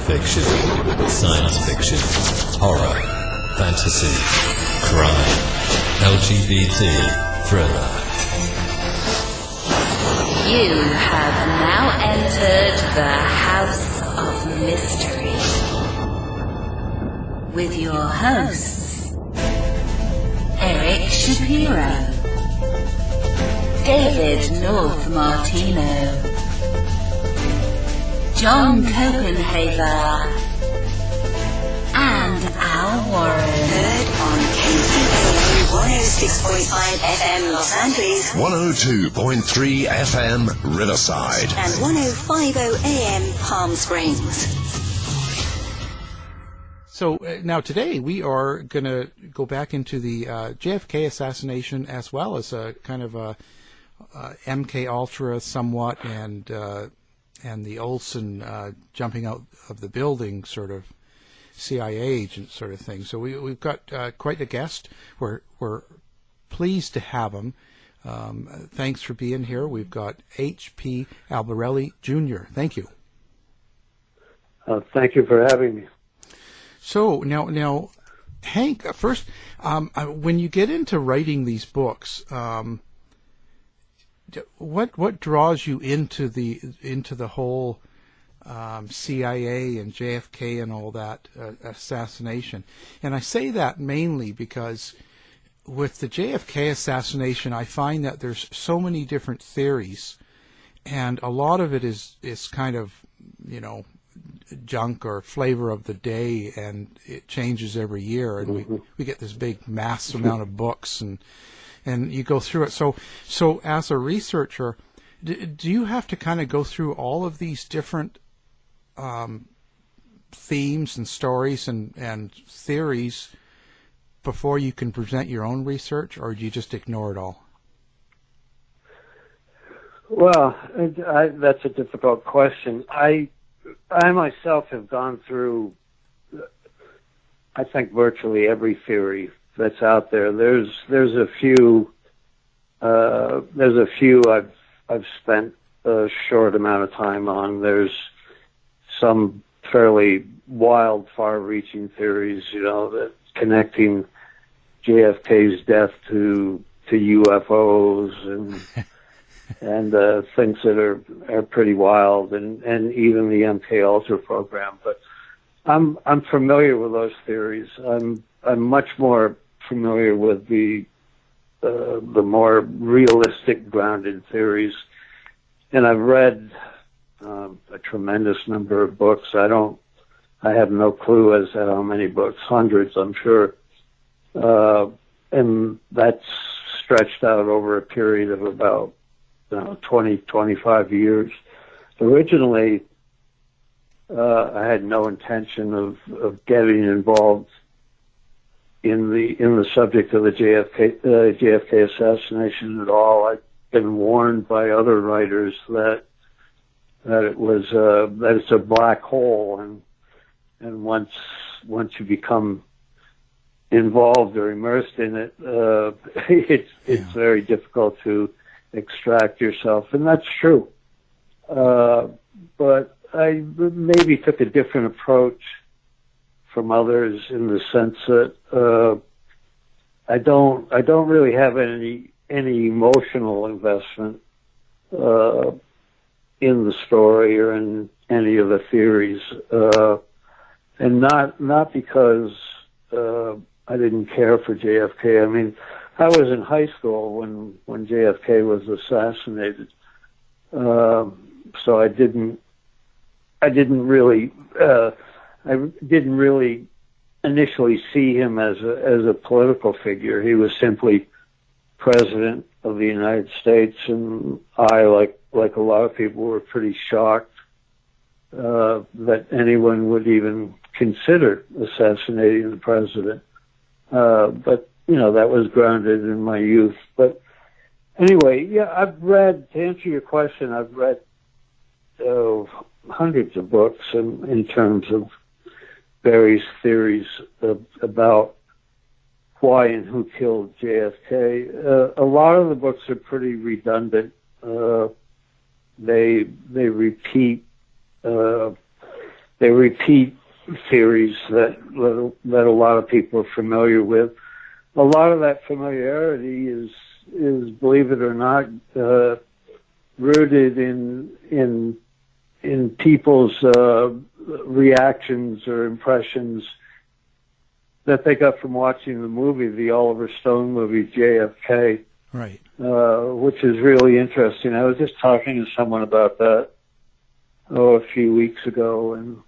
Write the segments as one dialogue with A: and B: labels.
A: fiction, science fiction, horror, fantasy, crime, LGBT, thriller.
B: You have now entered the House of Mystery with your hosts, Eric Shapiro, David North Martino, John Copenhaver, and Al Warren. Heard on KCAA 106.5 FM Los Angeles,
C: 102.3 FM Riverside,
B: and 105.0 AM Palm Springs.
D: So now today we are going to go back into the JFK assassination, as well as a kind of a MK Ultra somewhat, and the Olson jumping out of the building sort of CIA agent sort of thing. So we've got quite a guest. We're pleased to have him. Thanks for being here. We've got H.P. Albarelli, Jr. Thank you.
E: Thank you for having me.
D: So now, Hank, first, when you get into writing these books, what draws you into the whole CIA and JFK and all that assassination? And I say that mainly because with the JFK assassination, I find that there's so many different theories, and a lot of it is kind of, junk or flavor of the day, and it changes every year, and we get this big mass amount of books, and you go through it. So as a researcher, do you have to kind of go through all of these different themes and stories and theories before you can present your own research, or do you just ignore it all?
E: Well, that's a difficult question. I myself have gone through, I think, virtually every theory that's out there. There's a few I've spent a short amount of time on. There's some fairly wild, far-reaching theories, that connecting JFK's death to UFOs and things that are pretty wild, and even the MK Ultra program. But I'm familiar with those theories. I'm much more familiar with the more realistic, grounded theories, and I've read a tremendous number of books. I have no clue as to how many books, hundreds, I'm sure, and that's stretched out over a period of about 20, 25 years. Originally, I had no intention of getting involved in the subject of the JFK assassination at all. I've been warned by other writers that it's a black hole, and once you become involved or immersed in it, it's very difficult to extract yourself, and that's true. But I maybe took a different approach from others in the sense that I don't really have any emotional investment in the story or in any of the theories, and not because I didn't care for JFK. I mean, I was in high school when JFK was assassinated, so I didn't really initially see him as a political figure. He was simply president of the United States, and I, like a lot of people, were pretty shocked that anyone would even consider assassinating the president. But that was grounded in my youth. But anyway, I've read, to answer your question, I've read hundreds of books in terms of various theories about why and who killed JFK. A lot of the books are pretty redundant. They repeat they repeat theories that a lot of people are familiar with. A lot of that familiarity is believe it or not, rooted in people's reactions or impressions that they got from watching the movie, the Oliver Stone movie, JFK.
D: Right.
E: Which is really interesting. I was just talking to someone about that, a few weeks ago, and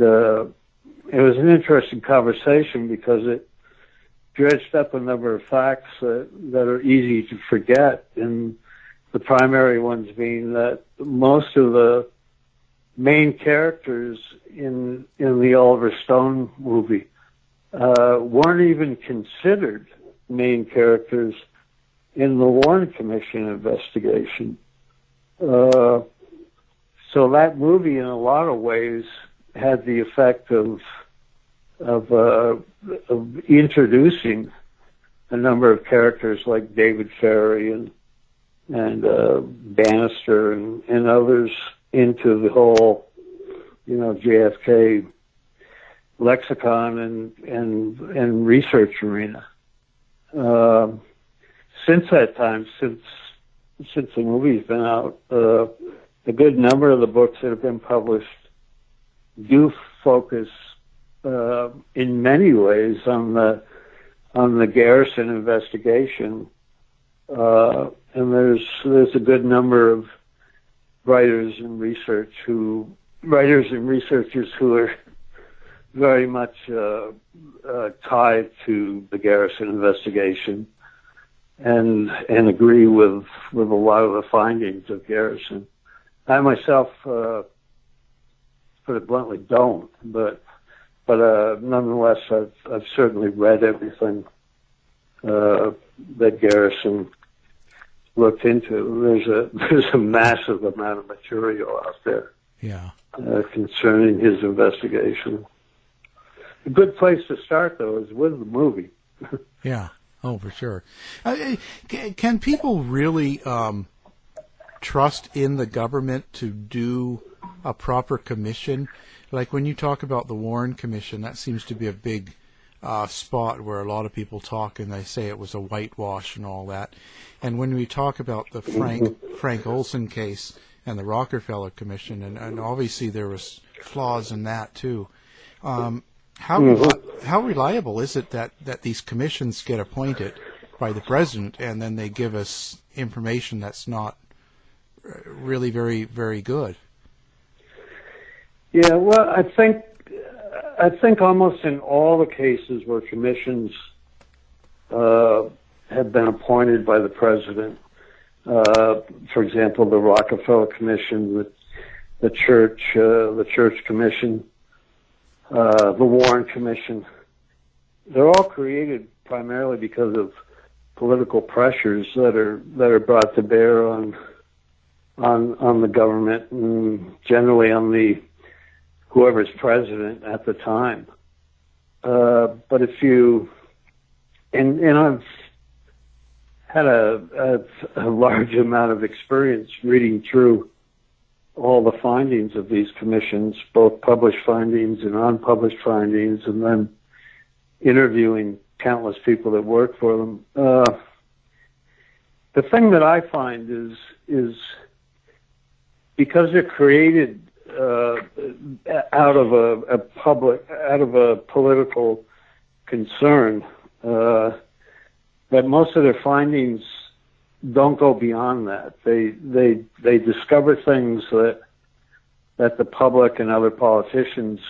E: it was an interesting conversation because it dredged up a number of facts that are easy to forget, and the primary ones being that most of the main characters in the Oliver Stone movie weren't even considered main characters in the Warren Commission investigation. So that movie, in a lot of ways, had the effect of introducing a number of characters like David Ferrie and Bannister and others into the whole, JFK lexicon and research arena. Since that time, since the movie's been out, a good number of the books that have been published do focus in many ways on the Garrison investigation, and there's a good number of writers and researchers who are very much tied to the Garrison investigation and agree with a lot of the findings of Garrison. I myself, put it bluntly, don't, but nonetheless, I've certainly read everything that Garrison looked into. There's a massive amount of material out there, concerning his investigation. A good place to start, though, is with the movie.
D: Yeah. Oh, for sure. Can people really trust in the government to do a proper commission? Like when you talk about the Warren Commission, that seems to be a big spot where a lot of people talk and they say it was a whitewash and all that. And when we talk about the Frank Olson case and the Rockefeller Commission, and obviously there was flaws in that too. How reliable is it that these commissions get appointed by the president and then they give us information that's not really very, very good?
E: Yeah, well, I think almost in all the cases where commissions have been appointed by the president, for example, the Rockefeller Commission, the Church Commission, the Warren Commission, they're all created primarily because of political pressures that are brought to bear on the government and generally on whoever's president at the time. But if you, and I've had a large amount of experience reading through all the findings of these commissions, both published findings and unpublished findings, and then interviewing countless people that work for them. The thing that I find is because they're created out of a political concern, that most of their findings don't go beyond that. They discover things that the public and other politicians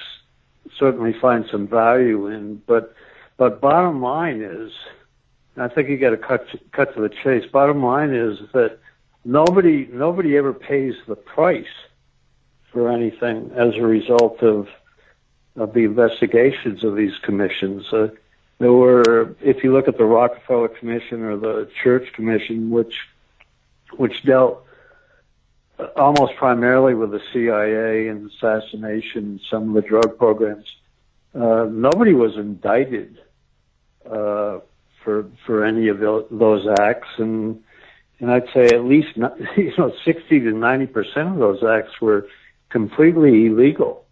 E: certainly find some value in. But bottom line is, and I think you got to cut to the chase. Bottom line is that nobody ever pays the price for anything as a result of the investigations of these commissions. There were, if you look at the Rockefeller Commission or the Church Commission, which dealt almost primarily with the CIA and assassination and some of the drug programs, nobody was indicted for any of those acts, and I'd say at least 60 to 90% of those acts were completely illegal.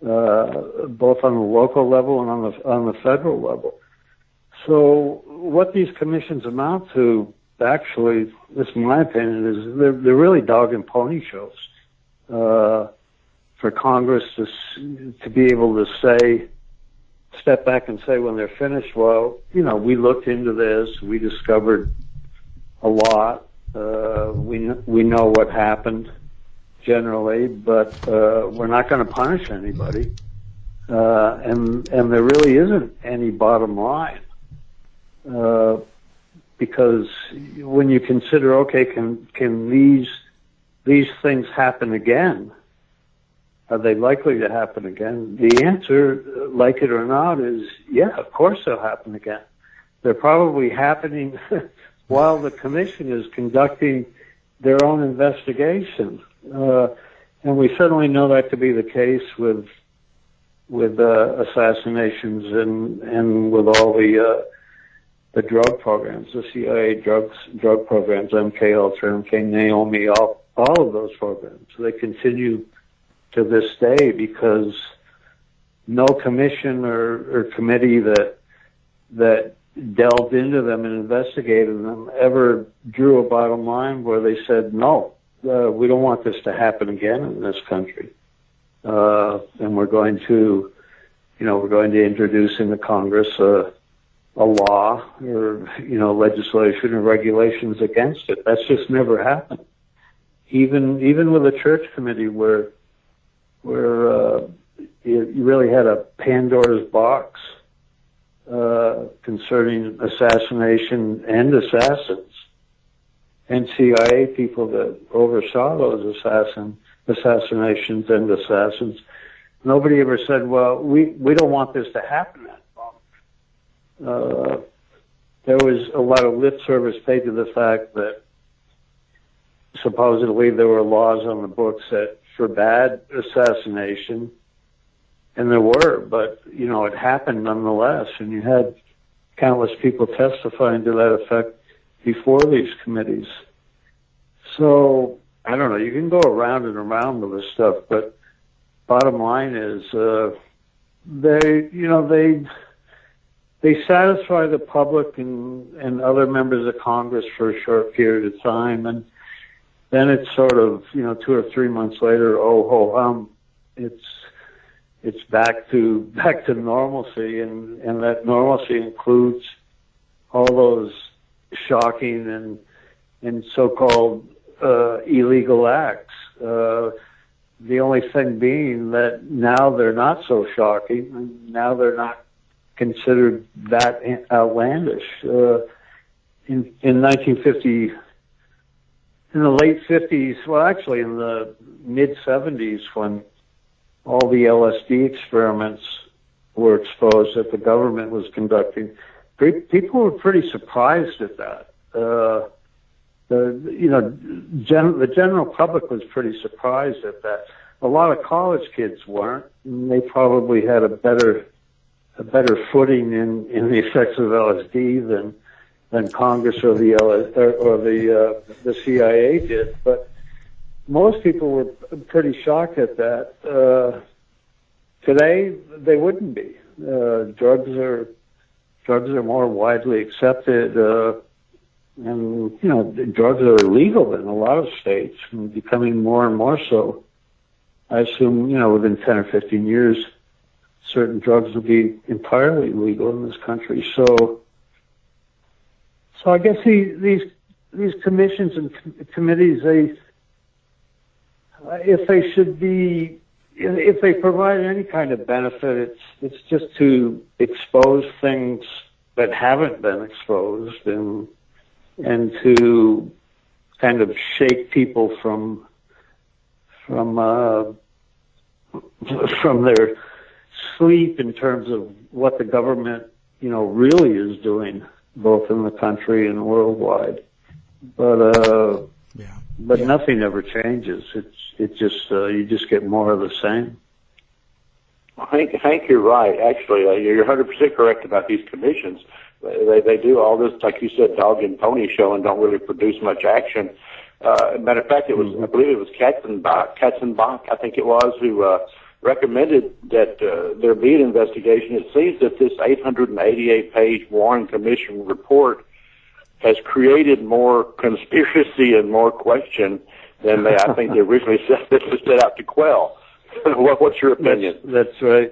E: both on the local level and on the federal level. So what these commissions amount to, actually, this is my opinion, is they're really dog and pony shows for Congress to be able to step back and say when they're finished, well, we looked into this, we discovered a lot, we know what happened generally, but we're not going to punish anybody, and there really isn't any bottom line. Because when you consider, okay, can these things happen again? Are they likely to happen again? The answer, like it or not, is yeah, of course they'll happen again. They're probably happening while the commission is conducting their own investigation. And we certainly know that to be the case with assassinations and with all the drug programs, the CIA drug programs, MK Ultra, MK Naomi, all of those programs. They continue to this day because no commission or committee that delved into them and investigated them ever drew a bottom line where they said, no, we don't want this to happen again in this country. And we're going to introduce into Congress a law or, legislation or regulations against it. That's just never happened. Even with a church committee where you really had a Pandora's box concerning assassination and assassins, and CIA people that oversaw those assassinations and assassins. Nobody ever said, well, we don't want this to happen that long. There was a lot of lip service paid to the fact that supposedly there were laws on the books that forbade assassination, and there were, but, it happened nonetheless, and you had countless people testifying to that effect before these committees. So, I don't know, you can go around and around with this stuff, but bottom line is, they satisfy the public and other members of Congress for a short period of time, and then it's sort of, 2 or 3 months later, it's back to normalcy, and that normalcy includes all those shocking and so-called illegal acts. The only thing being that now they're not so shocking, and now they're not considered that outlandish. In 1950, in the late 50s, well, actually in the mid-70s, when all the LSD experiments were exposed that the government was conducting, people were pretty surprised at that. The general public was pretty surprised at that. A lot of college kids weren't, and they probably had a better footing in the effects of LSD than Congress or the CIA did. But most people were pretty shocked at that. Today, they wouldn't be. Drugs are more widely accepted, and drugs are illegal in a lot of states, and becoming more and more so. I assume within 10 or 15 years, certain drugs will be entirely legal in this country. So I guess these commissions and committees, if they provide any kind of benefit, it's just to expose things that haven't been exposed and to kind of shake people from their sleep in terms of what the government, really is doing, both in the country and worldwide. But nothing ever changes. It just you just get more of the same.
F: Hank, you're right. Actually, you're 100% correct about these commissions. They do all this, like you said, dog and pony show, and don't really produce much action. Matter of fact, I believe it was Katzenbach, I think it was, who recommended that there be an investigation. It seems that this 888-page Warren Commission report has created more conspiracy and more question than I think they originally set out to quell. What's your opinion?
E: That's right.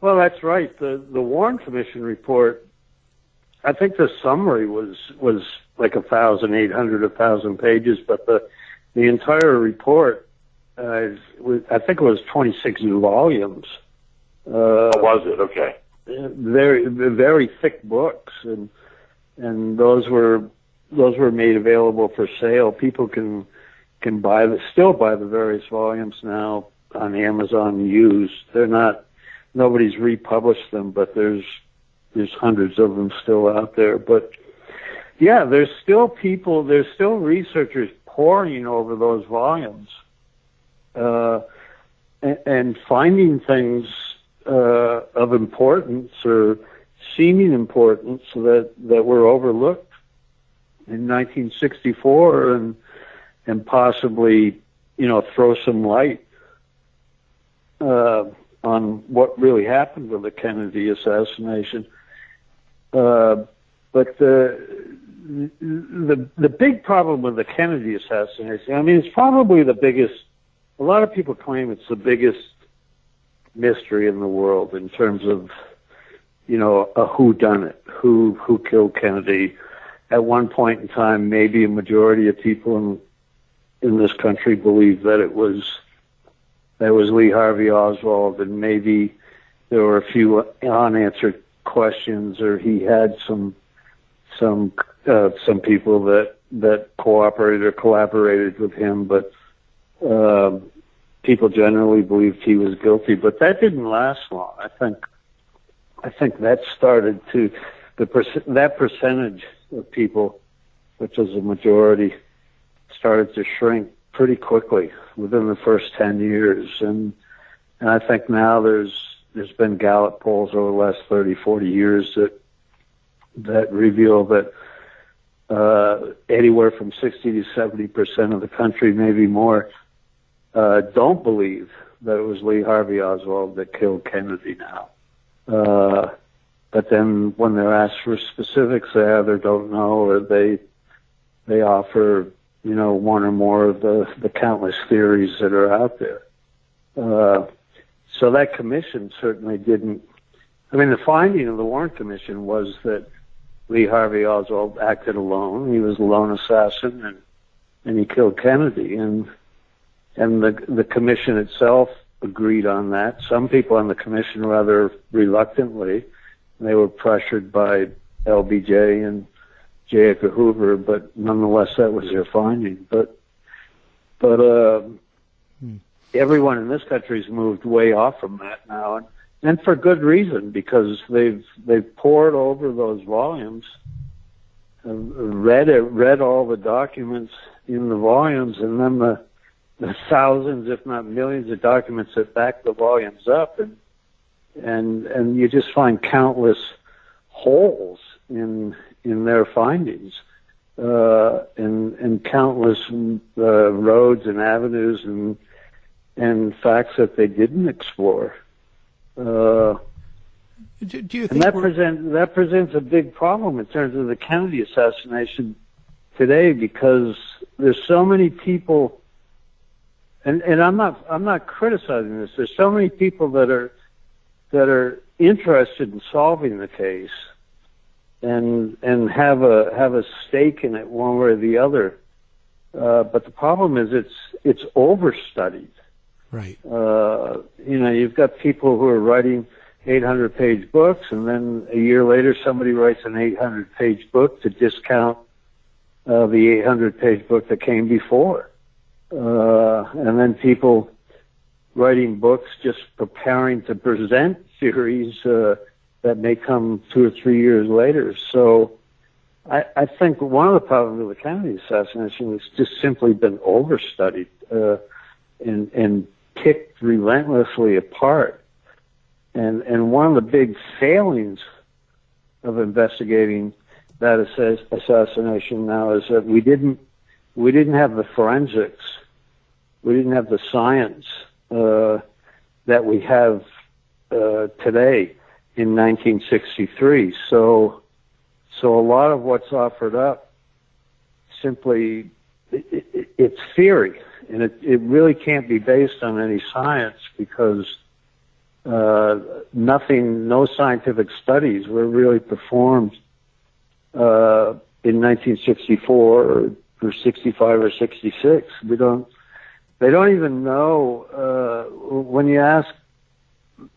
E: Well, that's right. The Warren Commission report, I think the summary was like 1,000 pages, but the entire report, I think it was 26 volumes.
F: Was it? Okay.
E: Very, very thick books, and those were made available for sale. People can still buy the various volumes now on Amazon used. Nobody's republished them, but there's hundreds of them still out there. But yeah, there's still researchers poring over those volumes, and finding things of importance or seeming importance that were overlooked in 1964, and possibly, throw some light on what really happened with the Kennedy assassination. But the big problem with the Kennedy assassination, I mean, it's probably the biggest. A lot of people claim it's the biggest mystery in the world in terms of, a whodunit, who killed Kennedy. At one point in time, maybe a majority of people in this country believed that it was Lee Harvey Oswald, and maybe there were a few unanswered questions, or he had some people that cooperated or collaborated with him, but people generally believed he was guilty. But that didn't last long. I think that started to that percentage of people, which is a majority, started to shrink pretty quickly within the first 10 years. And I think now there's been Gallup polls over the last 30, 40 years that reveal that anywhere from 60 to 70% of the country, maybe more, don't believe that it was Lee Harvey Oswald that killed Kennedy now. But then when they're asked for specifics, they either don't know, or they offer, one or more of the countless theories that are out there. So that commission certainly didn't. I mean, the finding of the Warren Commission was that Lee Harvey Oswald acted alone. He was a lone assassin, and he killed Kennedy. And the commission itself agreed on that. Some people on the commission rather reluctantly. They were pressured by LBJ and J. Edgar Hoover, but nonetheless, that was their finding. But everyone in this country has moved way off from that now, and for good reason, because they've pored over those volumes, read all the documents in the volumes, and then the thousands, if not millions, of documents that back the volumes up, and you just find countless holes in their findings, and countless roads and avenues and facts that they didn't explore.
D: Do you think
E: and that presents a big problem in terms of the Kennedy assassination today, because there's so many people, and I'm not criticizing this. There's so many people that are interested in solving the case and have a stake in it one way or the other. But the problem is it's overstudied.
D: Right.
E: You've got people who are writing 800-page books, and then a year later somebody writes an 800-page book to discount the 800-page book that came before. And then people writing books just preparing to present theories that may come 2 or 3 years later. So I think one of the problems with the Kennedy assassination has just simply been overstudied and picked relentlessly apart. And one of the big failings of investigating that assassination now is that we didn't have the forensics, we didn't have the science that we have today in 1963. So a lot of what's offered up simply it's theory, and it really can't be based on any science because no scientific studies were really performed in 1964 or 65 or 66. They don't even know when you ask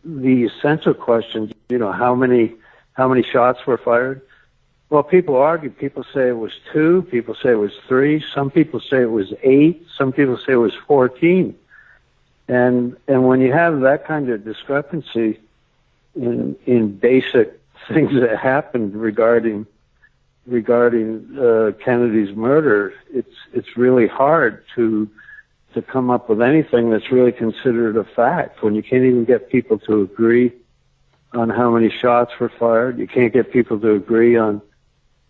E: the essential questions. How many shots were fired? Well, people argue. People say it was 2. People say it was 3. Some people say it was 8. Some people say it was 14. And when you have that kind of discrepancy in basic things that happened regarding Kennedy's murder, it's really hard to come up with anything that's really considered a fact when you can't even get people to agree on how many shots were fired. You can't get people to agree on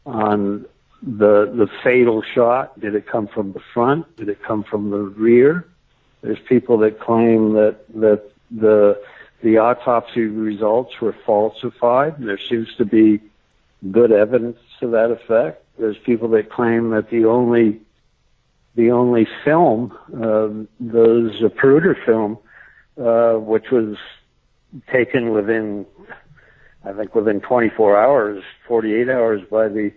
E: the fatal shot. Did it come from the front? Did it come from the rear? There's people that claim that the autopsy results were falsified. There seems to be good evidence to that effect. There's people that claim that the only film, the Zapruder film, which was taken within 24 hours, 48 hours by the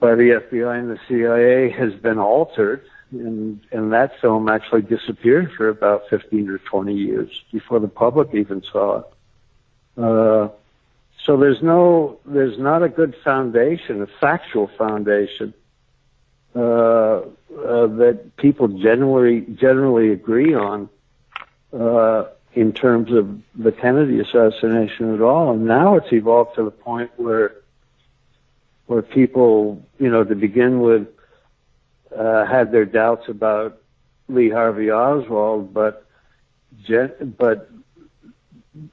E: FBI and the CIA, has been altered, and that film actually disappeared for about 15 or 20 years before the public even saw it. So there's not a good foundation, a factual foundation, that people generally agree on, in terms of the Kennedy assassination at all. And now it's evolved to the point where people, to begin with, had their doubts about Lee Harvey Oswald, but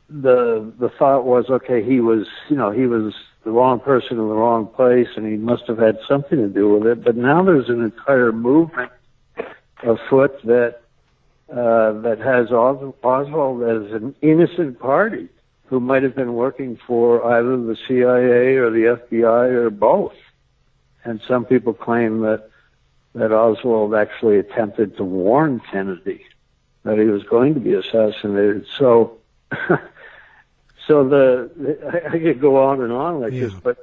E: the thought was, okay, he was the wrong person in the wrong place, and he must have had something to do with it. But now there's an entire movement afoot that has Oswald as an innocent party who might have been working for either the CIA or the FBI or both. And some people claim that Oswald actually attempted to warn Kennedy that he was going to be assassinated. So I could go on and on like this, but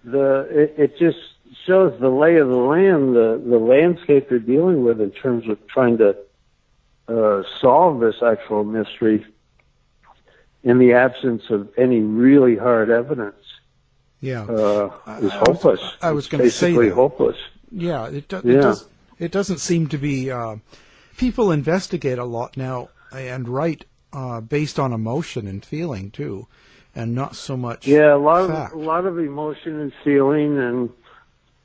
E: it just shows the lay of the land, the landscape they're dealing with in terms of trying to solve this actual mystery in the absence of any really hard evidence. Is hopeless.
D: I was going to say
E: basically
D: that.
E: Hopeless.
D: Yeah, it doesn't seem to be. People investigate a lot now and write based on emotion and feeling too, and not so much.
E: Yeah, a
D: fact.
E: lot of emotion and feeling,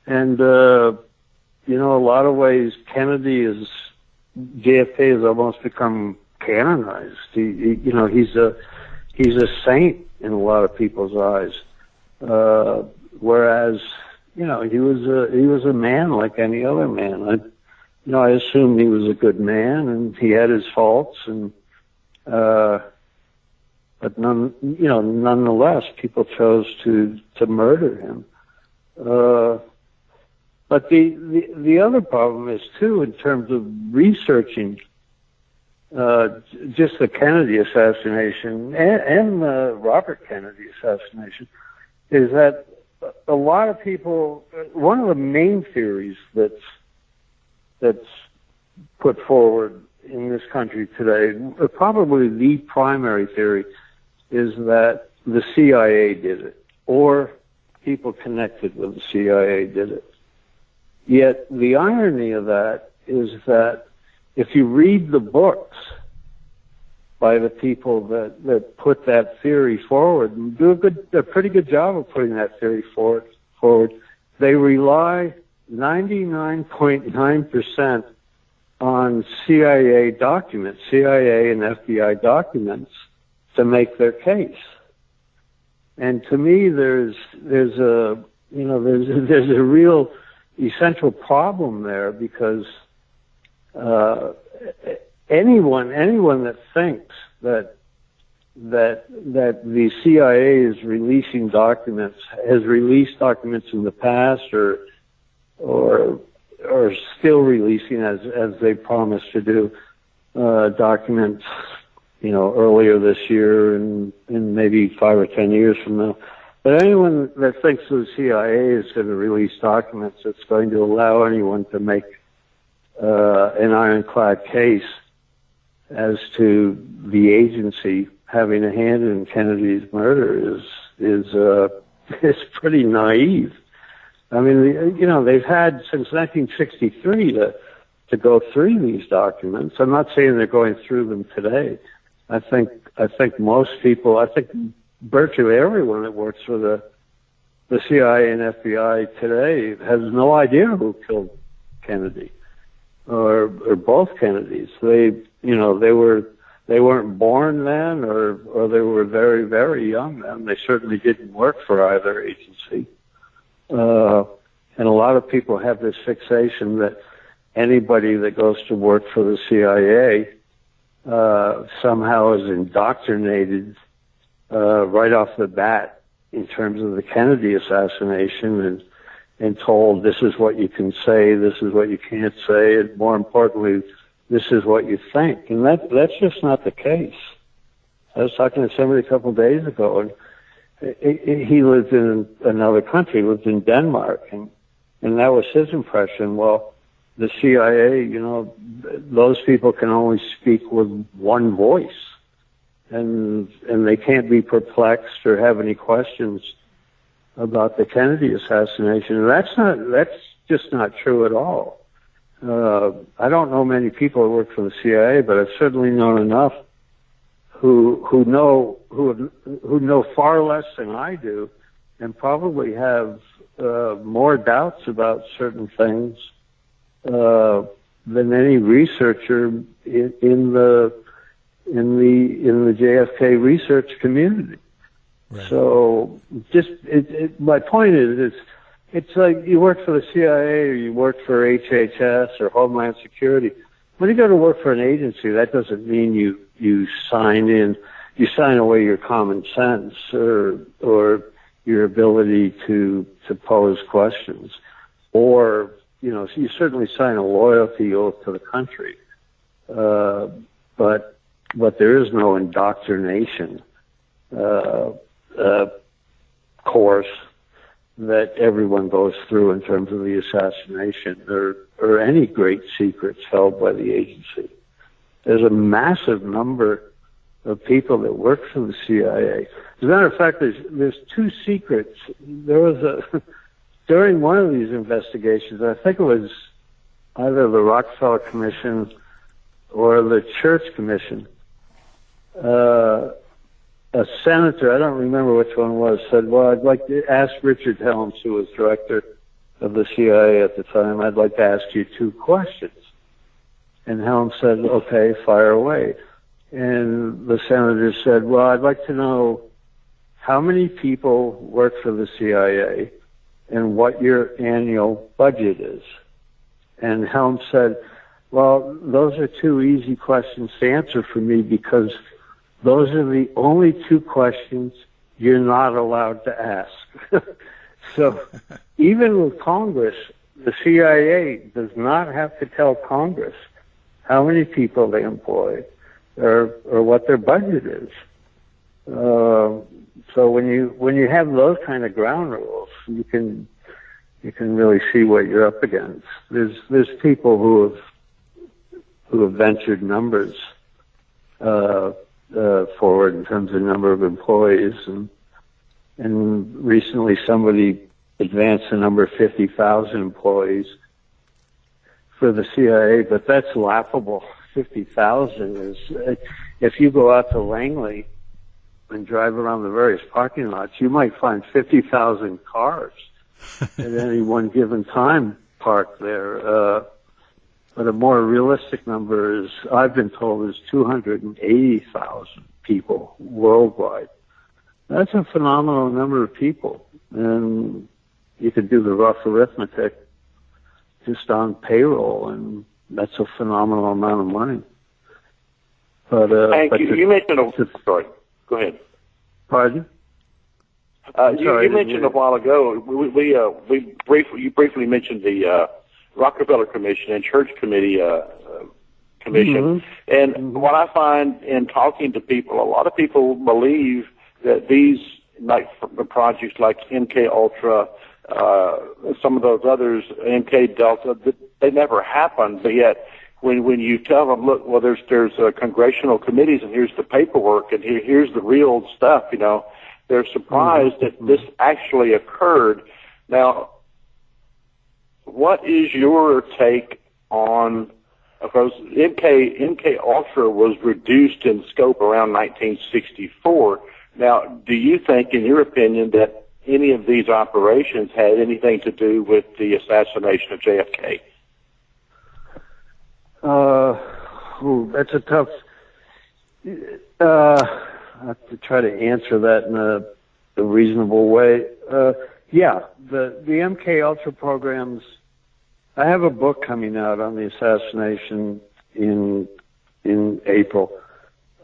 E: and a lot of ways JFK has almost become canonized. He's a saint in a lot of people's eyes, whereas he was a man like any other man. I assumed he was a good man, and he had his faults, and but nonetheless, people chose to murder him. But the other problem is too, in terms of researching just the Kennedy assassination and the Robert Kennedy assassination, is that a lot of people. One of the main theories that's put forward in this country today, probably the primary theory, is that the CIA did it, or people connected with the CIA did it. Yet the irony of that is that if you read the books by the people that put that theory forward and do a pretty good job of putting that theory forward, they rely 99.9% on CIA documents, CIA and FBI documents, to make their case. And to me, there's a real essential problem there, because anyone that thinks that the CIA is releasing documents, has released documents in the past, or still releasing as they promised to do, documents, earlier this year and maybe 5 or 10 years from now. But anyone that thinks the CIA is going to release documents that's going to allow anyone to make an ironclad case as to the agency having a hand in Kennedy's murder is pretty naive. I mean, they've had since 1963 to go through these documents. I'm not saying they're going through them today. I think most people, virtually everyone that works for the CIA and FBI today has no idea who killed Kennedy or both Kennedys. They weren't born then, or they were very, very young then. They certainly didn't work for either agency. And a lot of people have this fixation that anybody that goes to work for the CIA somehow is indoctrinated right off the bat in terms of the Kennedy assassination and told this is what you can say, this is what you can't say, and more importantly, this is what you think. And that's just not the case. I was talking to somebody a couple of days ago, and he lived in another country, lived in Denmark, and that was his impression. Well, the CIA, those people can only speak with one voice, and they can't be perplexed or have any questions about the Kennedy assassination. And that's just not true at all. I don't know many people who work for the CIA, but I've certainly known enough who know far less than I do, and probably have more doubts about certain things than any researcher in the JFK research community. Right. So, my point is, it's like you work for the CIA or you work for HHS or Homeland Security. When you go to work for an agency, that doesn't mean you sign away your common sense or your ability to pose questions, or you certainly sign a loyalty oath to the country, but there is no indoctrination course that everyone goes through in terms of the assassination or any great secrets held by the agency. There's a massive number of people that work for the CIA. As a matter of fact, there's two secrets. There was during one of these investigations, I think it was either the Rockefeller Commission or the Church Commission, a senator, I don't remember which one it was, said, well, I'd like to ask Richard Helms, who was director of the CIA at the time, I'd like to ask you 2 questions. And Helms said, okay, fire away. And the senator said, well, I'd like to know how many people work for the CIA and what your annual budget is. And Helms said, well, those are 2 easy questions to answer for me because those are the only 2 questions you're not allowed to ask. So even with Congress, the CIA does not have to tell Congress how many people they employ or what their budget is. So when you have those kind of ground rules, you can really see what you're up against. There's people who have ventured numbers forward in terms of number of employees, and recently somebody advanced the number of 50,000 employees for the CIA, but that's laughable. 50,000 is, if you go out to Langley and drive around the various parking lots, you might find 50,000 cars at any one given time parked there. But a more realistic number is, I've been told, is 280,000 people worldwide. That's a phenomenal number of people. And you could do the rough arithmetic just on payroll, and that's a phenomenal amount of money. But
F: you mentioned sorry. Go ahead.
E: Pardon?
F: You mentioned a while ago. You briefly mentioned the Rockefeller Commission and Church Committee Commission. And what I find in talking to people, a lot of people believe that these projects like MK Ultra, some of those others, MK Delta, they never happened. But yet, when you tell them, look, well, there's congressional committees, and here's the paperwork, and here's the real stuff, they're surprised that this actually occurred. Now, what is your take on, because MK Ultra was reduced in scope around 1964. Now, do you think, in your opinion, that any of these operations had anything to do with the assassination of JFK?
E: That's a tough. I have to try to answer that in a reasonable way. Yeah, the MK Ultra programs. I have a book coming out on the assassination in April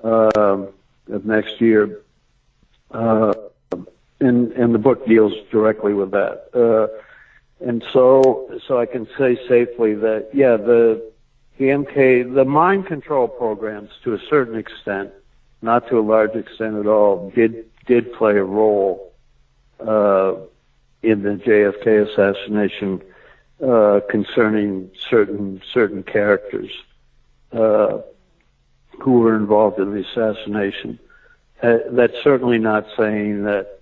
E: of next year, and the book deals directly with that. And so I can say safely that the mind control programs, to a certain extent, not to a large extent at all, did play a role in the JFK assassination concerning certain characters who were involved in the assassination. That's certainly not saying that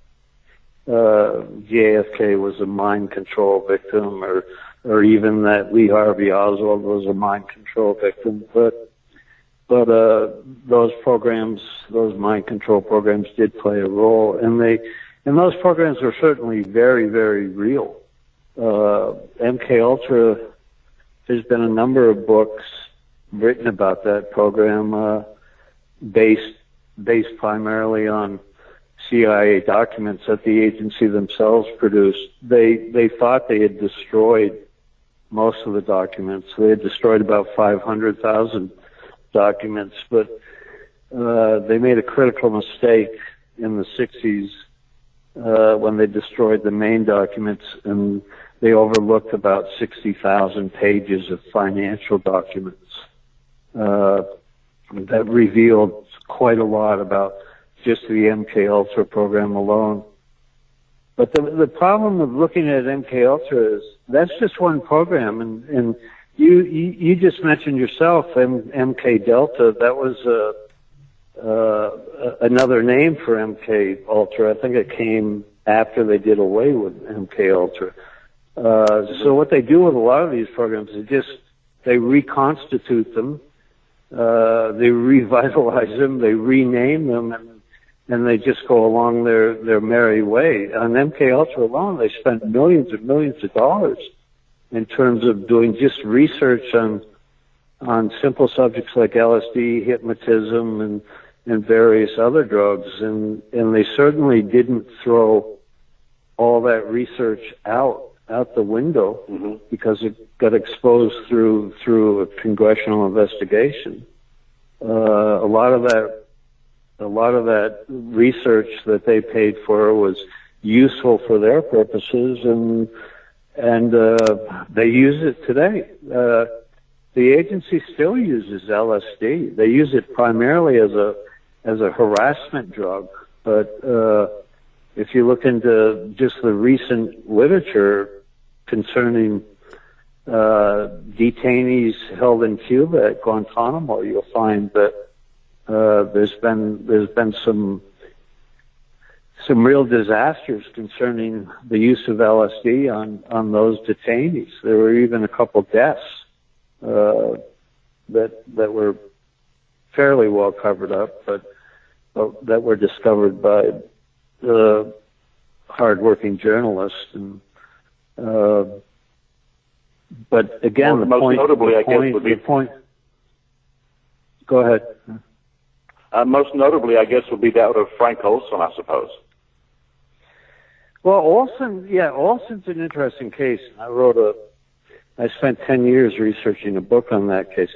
E: JFK was a mind control victim, or even that Lee Harvey Oswald was a mind control victim, but those programs, those mind control programs, did play a role, and those programs were certainly very, very real. MK Ultra, there's been a number of books written about that program, based primarily on CIA documents that the agency themselves produced. They thought they had destroyed most of the documents. They had destroyed about 500,000 documents, but they made a critical mistake in the 60s when they destroyed the main documents, and they overlooked about 60,000 pages of financial documents. That revealed quite a lot about just the MK Ultra program alone. But the problem with looking at MK Ultra is that's just one program, and you just mentioned yourself MK Delta. That was another name for MK Ultra. I think it came after they did away with MK Ultra. So what they do with a lot of these programs is they reconstitute them, they revitalize them, they rename them, and they just go along their merry way. On MK Ultra alone, they spent millions and millions of dollars in terms of doing just research on simple subjects like LSD, hypnotism, and various other drugs, and they certainly didn't throw all that research out the window because it got exposed through a congressional investigation. A lot of that research that they paid for was useful for their purposes, and they use it today. The agency still uses LSD. They use it primarily as a harassment drug, but if you look into just the recent literature concerning detainees held in Cuba at Guantanamo, you'll find that there's been some real disasters concerning the use of LSD on those detainees. There were even a couple deaths that were fairly well covered up, but that were discovered by hard-working journalists. And but again, the point. Go ahead.
F: Most notably, I guess, would be that of Frank Olson, I suppose.
E: Well, Olson's an interesting case. I spent 10 years researching a book on that case.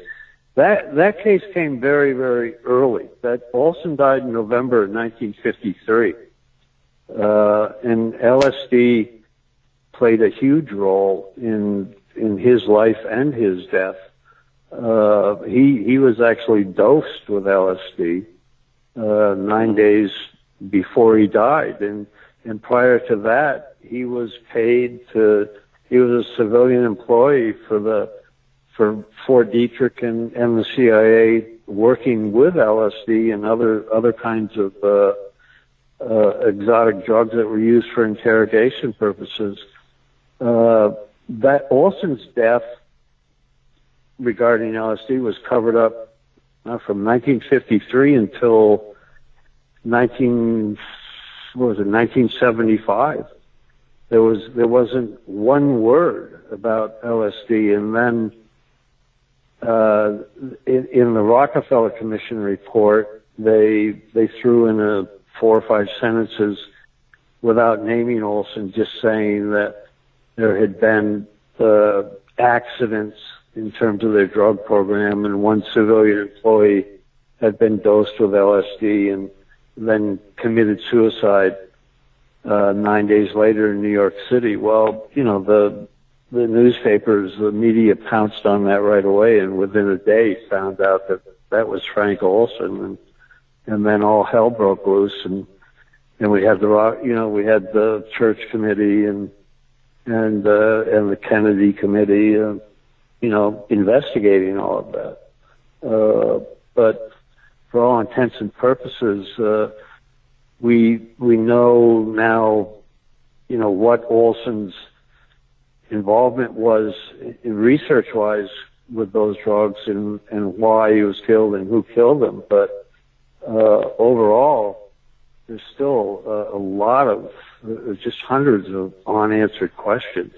E: That case came very, very early. That Olson died in November of 1953, and LSD played a huge role in his life and his death. He was actually dosed with LSD 9 days before he died, and prior to that, he was he was a civilian employee for Fort Detrick and the CIA, working with LSD and other kinds of exotic drugs that were used for interrogation purposes. That Olson's death regarding LSD was covered up from 1953 until 1975. There wasn't one word about LSD, and then in the Rockefeller Commission report, they threw in 4 or 5 sentences without naming Olson, just saying that there had been accidents in terms of their drug program, and one civilian employee had been dosed with LSD and then committed suicide 9 days later in New York City. Well, the newspapers, the media pounced on that right away, and within a day found out that was Frank Olson, and then all hell broke loose, and we had the church committee and the Kennedy committee, investigating all of that. But for all intents and purposes, we know now, what Olson's involvement was research-wise with those drugs and why he was killed and who killed him. But overall, there's still a lot of, just hundreds of unanswered questions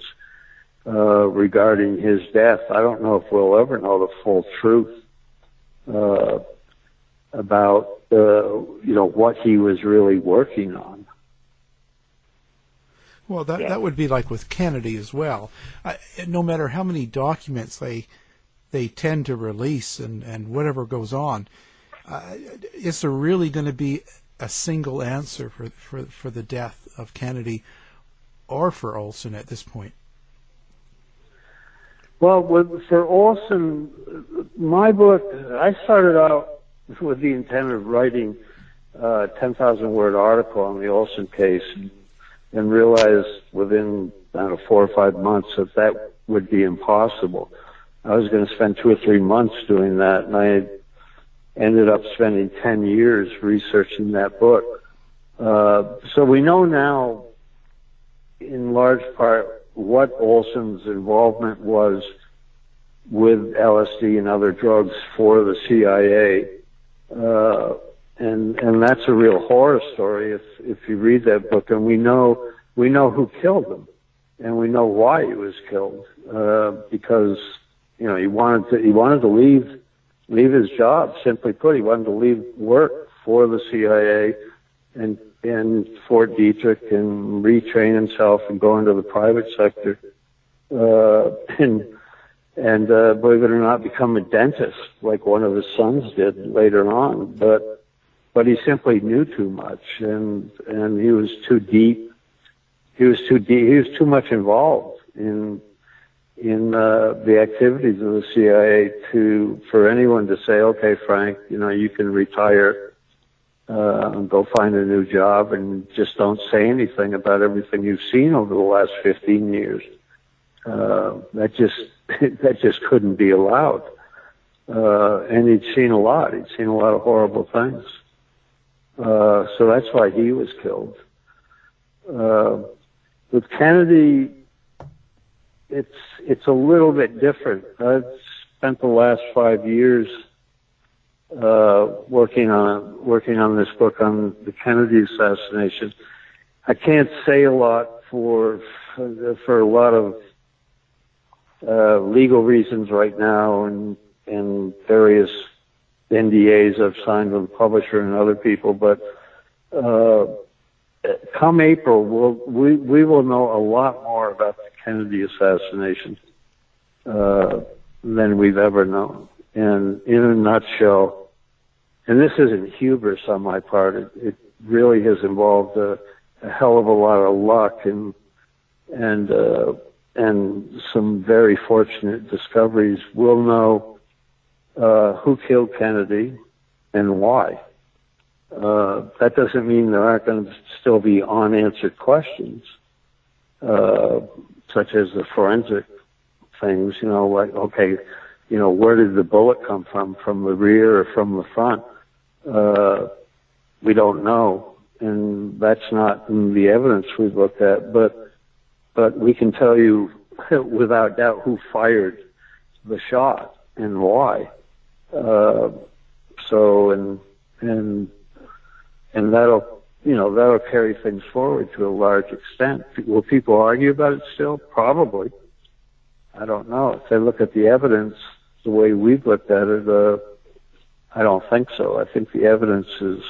E: regarding his death. I don't know if we'll ever know the full truth about what he was really working on.
D: Well, that would be like with Kennedy as well. No matter how many documents they tend to release and whatever goes on, is there really going to be a single answer for the death of Kennedy or for Olson at this point?
E: Well, for Olson, my book, I started out with the intent of writing a 10,000-word article on the Olson case, and realized within 4 or 5 months that would be impossible. I was going to spend 2 or 3 months doing that, and I ended up spending 10 years researching that book. So we know now, in large part, what Olson's involvement was with LSD and other drugs for the CIA. And that's a real horror story if you read that book. And we know who killed him, and we know why he was killed, because he wanted to leave his job. Simply put, he wanted to leave work for the CIA and Fort Detrick and retrain himself and go into the private sector, and believe it or not, become a dentist like one of his sons did later on. But he simply knew too much, and he was too deep. He was too much involved in the activities of the CIA for anyone to say, okay, Frank, you can retire and go find a new job, and just don't say anything about everything you've seen over the last 15 years. That just couldn't be allowed. And he'd seen a lot. He'd seen a lot of horrible things. So that's why he was killed. With Kennedy, it's a little bit different. I've spent the last 5 years working on this book on the Kennedy assassination. I can't say a lot for a lot of legal reasons right now, and various NDAs I've signed with the publisher and other people, but come April, we will know a lot more about the Kennedy assassination than we've ever known. And in a nutshell, and this isn't hubris on my part, it really has involved a hell of a lot of luck and some very fortunate discoveries. We'll know who killed Kennedy and why. That doesn't mean there aren't going to still be unanswered questions, such as the forensic things, like, okay, where did the bullet come from the rear or from the front? We don't know, and that's not in the evidence we've looked at, but we can tell you without doubt who fired the shot and why. And that'll carry things forward to a large extent. Will people argue about it still? Probably. I don't know. If they look at the evidence the way we've looked at it, I don't think so. I think the evidence is,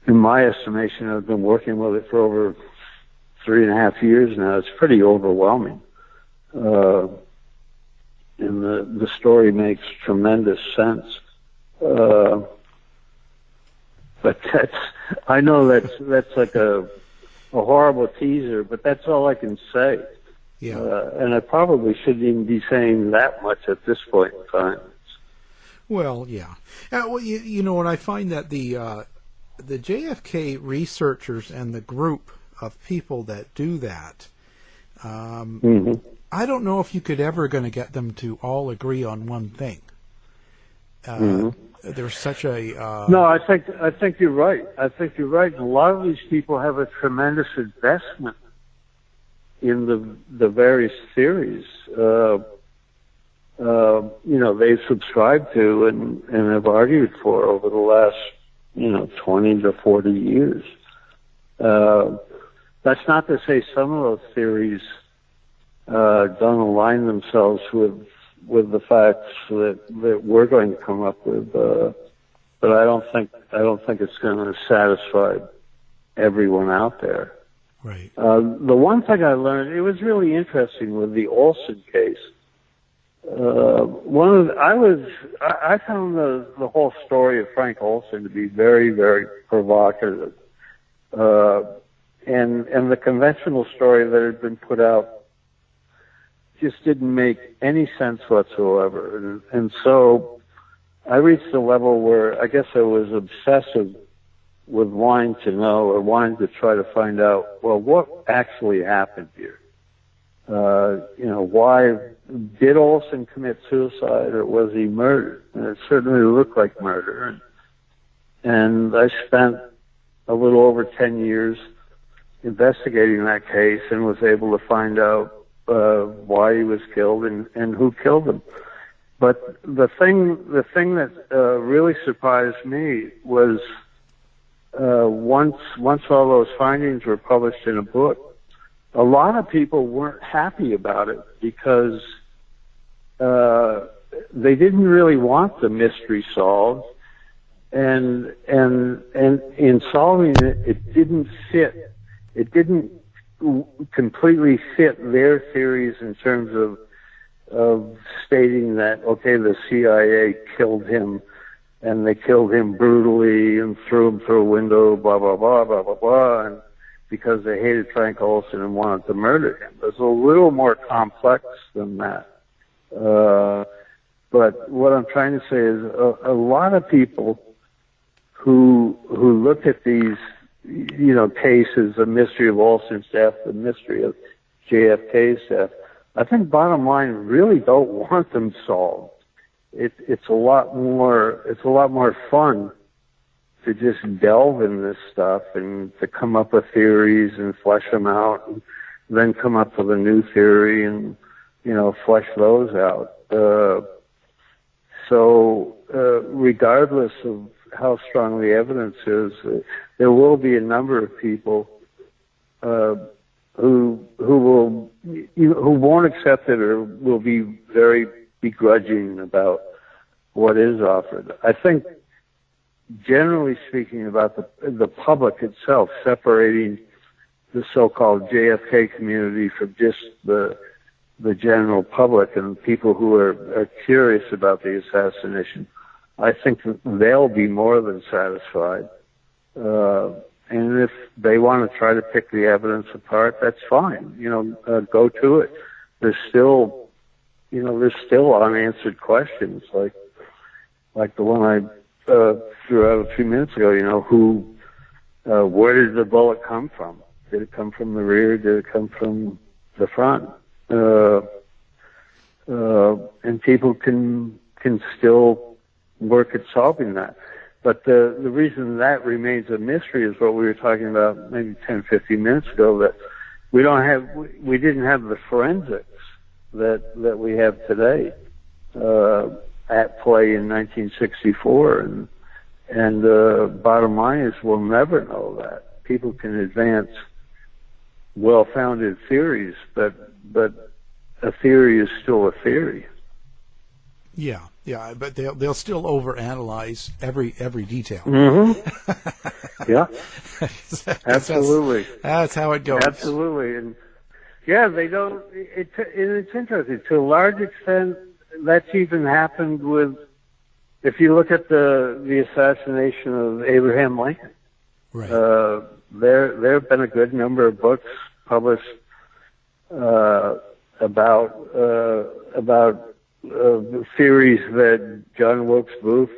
E: in my estimation, I've been working with it for over 3.5 years now. It's pretty overwhelming. And the story makes tremendous sense. But I know that's like a horrible teaser, but that's all I can say.
D: Yeah.
E: And I probably shouldn't even be saying that much at this point in time.
D: Well, yeah. And I find that the JFK researchers and the group of people that do that, I don't know if you could ever going to get them to all agree on one thing. There's such a
E: no. I think you're right. I think you're right. And a lot of these people have a tremendous investment in the various theories. They've subscribed to and have argued for over the last 20 to 40 years. That's not to say some of those theories don't align themselves with the facts that we're going to come up with, but I don't think it's going to satisfy everyone out there.
D: Right.
E: The one thing I learned, it was really interesting with the Olson case. I found the whole story of Frank Olson to be very, very provocative, and the conventional story that had been put out just didn't make any sense whatsoever. And so I reached a level where I guess I was obsessive with wanting to know or wanting to try to find out, well, what actually happened here? Why did Olson commit suicide or was he murdered? And it certainly looked like murder. And I spent a little over 10 years investigating that case and was able to find out why he was killed and who killed him. But the thing that really surprised me was once all those findings were published in a book, a lot of people weren't happy about it because they didn't really want the mystery solved, and in solving it, it didn't fit. It didn't completely fit their theories in terms of stating that, okay, the CIA killed him and they killed him brutally and threw him through a window, blah, blah, blah, blah, blah, blah, and because they hated Frank Olson and wanted to murder him. It was a little more complex than that. But what I'm trying to say is a lot of people who look at these, cases, the mystery of Olson's death, the mystery of JFK's death, I think bottom line really don't want them solved. It's a lot more fun to just delve in this stuff and to come up with theories and flesh them out and then come up with a new theory and, flesh those out. So regardless of how strong the evidence is, there will be a number of people who won't accept it or will be very begrudging about what is offered. I think, generally speaking, about the public itself, separating the so-called JFK community from just the the general public and people who are curious about the assassination, I think that they'll be more than satisfied. And if they want to try to pick the evidence apart, that's fine. Go to it. There's still unanswered questions, like the one I threw out a few minutes ago. Where did the bullet come from? Did it come from the rear? Did it come from the front? And people can still work at solving that. But the reason that remains a mystery is what we were talking about maybe 10, 15 minutes ago, that we didn't have the forensics that we have today at play in 1964, and bottom line is we'll never know that. People can advance well-founded theories, but a theory is still a theory.
D: Yeah, but they'll still overanalyze every detail.
E: Mm-hmm. Yeah, absolutely.
D: That's how it goes.
E: Absolutely, and yeah, they don't. It's interesting. To a large extent, that's even happened with. If you look at the assassination of Abraham Lincoln,
D: right?
E: There have been a good number of books published about theories that John Wilkes Booth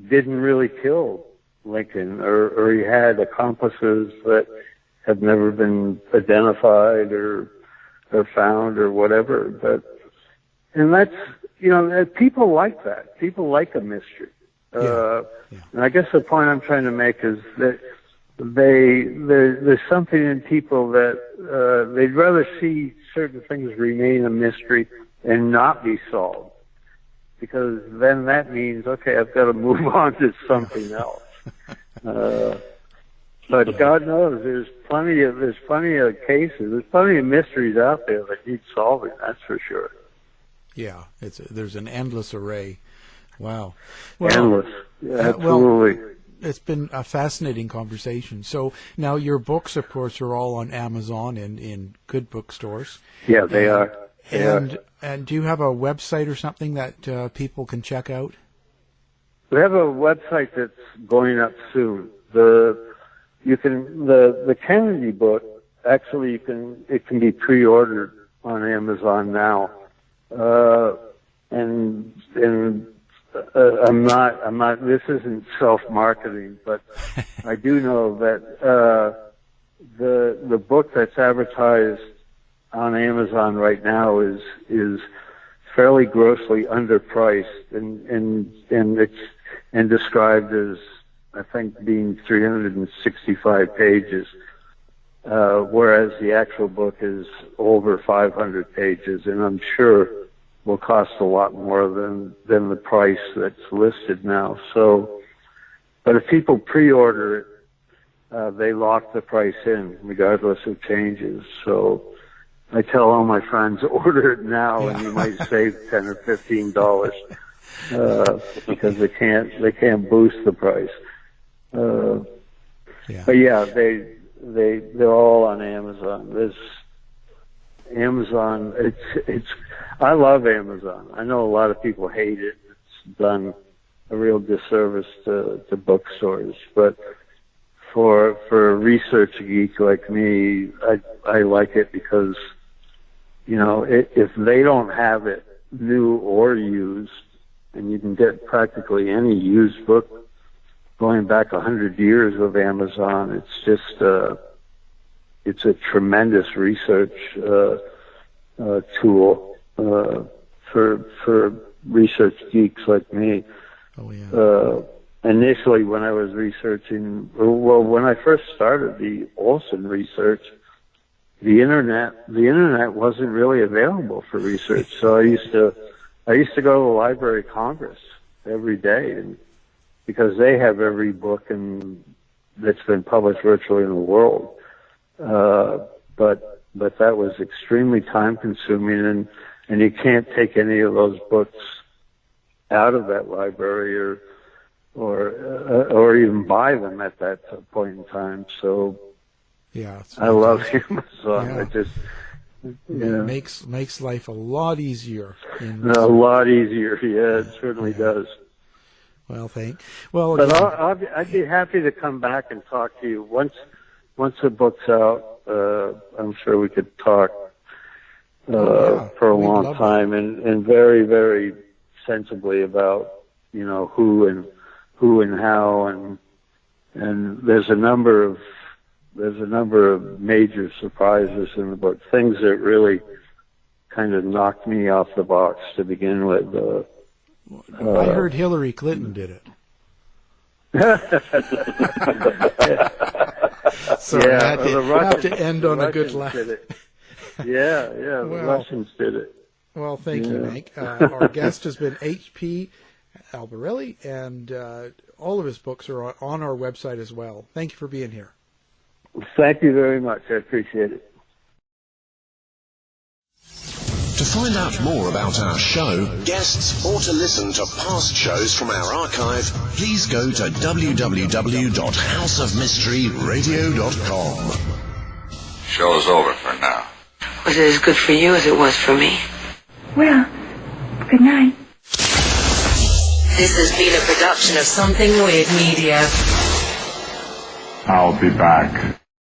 E: didn't really kill Lincoln, or he had accomplices that have never been identified or found or whatever. And that's, people like that. People like a mystery. And I guess the point I'm trying to make is that there's something in people that they'd rather see certain things remain a mystery and not be solved, because then that means, okay, I've got to move on to something else. But God knows there's plenty of cases, there's plenty of mysteries out there that need solving. That's for sure.
D: Yeah, there's an endless array. Wow.
E: Endless. Yeah, absolutely.
D: Well, it's been a fascinating conversation. So now your books, of course, are all on Amazon and in good bookstores.
E: Yeah, they are.
D: And do you have a website or something that people can check out?
E: We have a website that's going up soon. The Kennedy book, actually, it can be pre-ordered on Amazon now. I'm not, this isn't self-marketing, but I do know that, the book that's advertised on Amazon right now is fairly grossly underpriced and described as, I think, being 365 pages, whereas the actual book is over 500 pages, and I'm sure will cost a lot more than the price that's listed now. So, but if people pre-order it, they lock the price in regardless of changes. So I tell all my friends, order it now, and you might save $10 or $15 because they can't boost the price. But yeah, they're all on Amazon. Amazon, I love Amazon. I know a lot of people hate it. It's done a real disservice to bookstores, but for a research geek like me, I like it because, if they don't have it new or used, and you can get practically any used book going back 100 years of Amazon, it's just it's a tremendous research tool for research geeks like me.
D: Oh yeah.
E: Initially, when I was researching, when I first started the Olson research, the internet wasn't really available for research. So I used to go to the Library of Congress every day, and because they have every book that's been published virtually in the world. But that was extremely time consuming, and you can't take any of those books out of that library or even buy them at that point in time. So
D: yeah,
E: I love Amazon.
D: Yeah.
E: Yeah.
D: Makes life a lot easier.
E: A lot easier. Yeah, it certainly does.
D: Well,
E: But
D: again,
E: I'd be happy to come back and talk to you once the book's out. I'm sure we could talk for a long time and very, very sensibly about who and how and there's a number of major surprises in the book, things that really kind of knocked me off the box to begin with.
D: I heard Hillary Clinton did it. Sorry, I have to end on a good laugh.
E: The Russians did it.
D: Well, thank you, Hank. Our guest has been H.P. Albarelli, and all of his books are on our website as well. Thank you for being here.
E: Thank you very much. I appreciate it.
C: To find out more about our show, guests, or to listen to past shows from our archive, please go to www.houseofmysteryradio.com.
G: Show's over for now.
B: Was it as good for you as it was for me?
H: Well, good night.
B: This has been a production of Something Weird Media.
G: I'll be back.